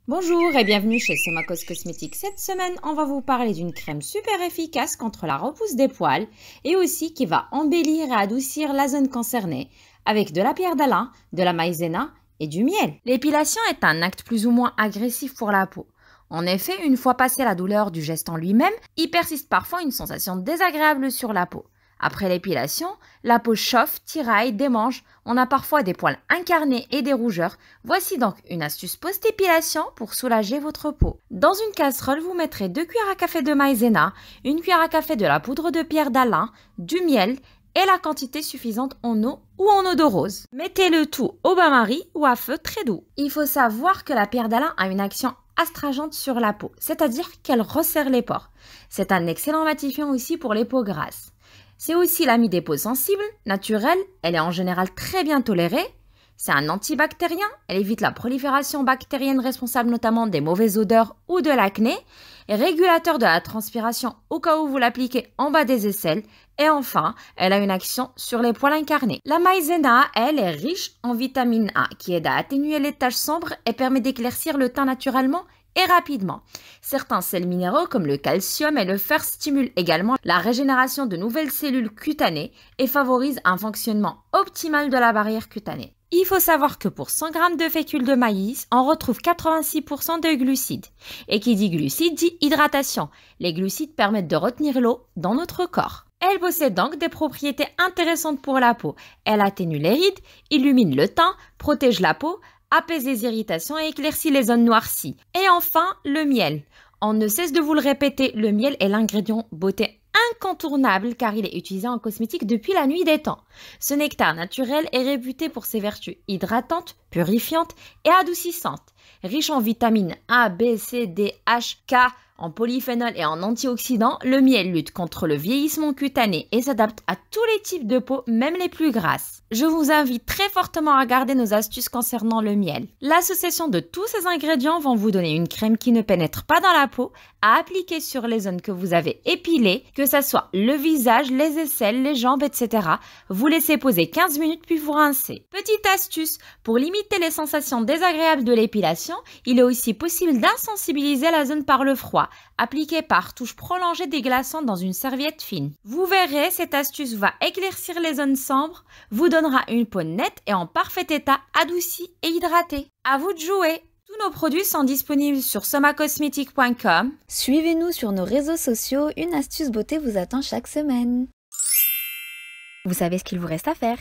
Bonjour et bienvenue chez Somacos Cosmétiques. Cette semaine, on va vous parler d'une crème super efficace contre la repousse des poils et aussi qui va embellir et adoucir la zone concernée avec de la pierre d'Alain, de la maïzena et du miel. L'épilation est un acte plus ou moins agressif pour la peau. En effet, une fois passée la douleur du geste en lui-même, il persiste parfois une sensation désagréable sur la peau. Après l'épilation, la peau chauffe, tiraille, démange, on a parfois des poils incarnés et des rougeurs. Voici donc une astuce post-épilation pour soulager votre peau. Dans une casserole, vous mettrez 2 cuillères à café de maïzena, 1 cuillère à café de la poudre de pierre d'Alain, du miel et la quantité suffisante en eau ou en eau de rose. Mettez le tout au bain-marie ou à feu très doux. Il faut savoir que la pierre d'Alain a une action astringente sur la peau, c'est-à-dire qu'elle resserre les pores. C'est un excellent matifiant aussi pour les peaux grasses. C'est aussi l'ami des peaux sensibles, naturelle, elle est en général très bien tolérée. C'est un antibactérien, elle évite la prolifération bactérienne responsable notamment des mauvaises odeurs ou de l'acné, et régulateur de la transpiration au cas où vous l'appliquez en bas des aisselles. Et enfin, elle a une action sur les poils incarnés. La maïzena, elle, est riche en vitamine A qui aide à atténuer les taches sombres et permet d'éclaircir le teint naturellement et rapidement. Certains sels minéraux comme le calcium et le fer stimulent également la régénération de nouvelles cellules cutanées et favorisent un fonctionnement optimal de la barrière cutanée. Il faut savoir que pour 100 g de fécule de maïs, on retrouve 86% de glucides. Et qui dit glucides dit hydratation. Les glucides permettent de retenir l'eau dans notre corps. Elle possède donc des propriétés intéressantes pour la peau. Elle atténue les rides, illumine le teint, protège la peau, apaise les irritations et éclaircit les zones noircies. Et enfin, le miel. On ne cesse de vous le répéter, le miel est l'ingrédient beauté incontournable car il est utilisé en cosmétique depuis la nuit des temps. Ce nectar naturel est réputé pour ses vertus hydratantes, purifiantes et adoucissantes. Riche en vitamines A, B, C, D, H, K, en polyphénol et en antioxydants, le miel lutte contre le vieillissement cutané et s'adapte à tous les types de peau, même les plus grasses. Je vous invite très fortement à regarder nos astuces concernant le miel. L'association de tous ces ingrédients vont vous donner une crème qui ne pénètre pas dans la peau, à appliquer sur les zones que vous avez épilées, que ce soit le visage, les aisselles, les jambes, etc. Vous laissez poser 15 minutes puis vous rincez. Petite astuce, pour limiter les sensations désagréables de l'épilation, il est aussi possible d'insensibiliser la zone par le froid. Appliquez par touche prolongée des glaçons dans une serviette fine. Vous verrez, cette astuce va éclaircir les zones sombres, vous donnera une peau nette et en parfait état, adoucie et hydratée. À vous de jouer! Tous nos produits sont disponibles sur somacosmetic.com. Suivez-nous sur nos réseaux sociaux, une astuce beauté vous attend chaque semaine. Vous savez ce qu'il vous reste à faire.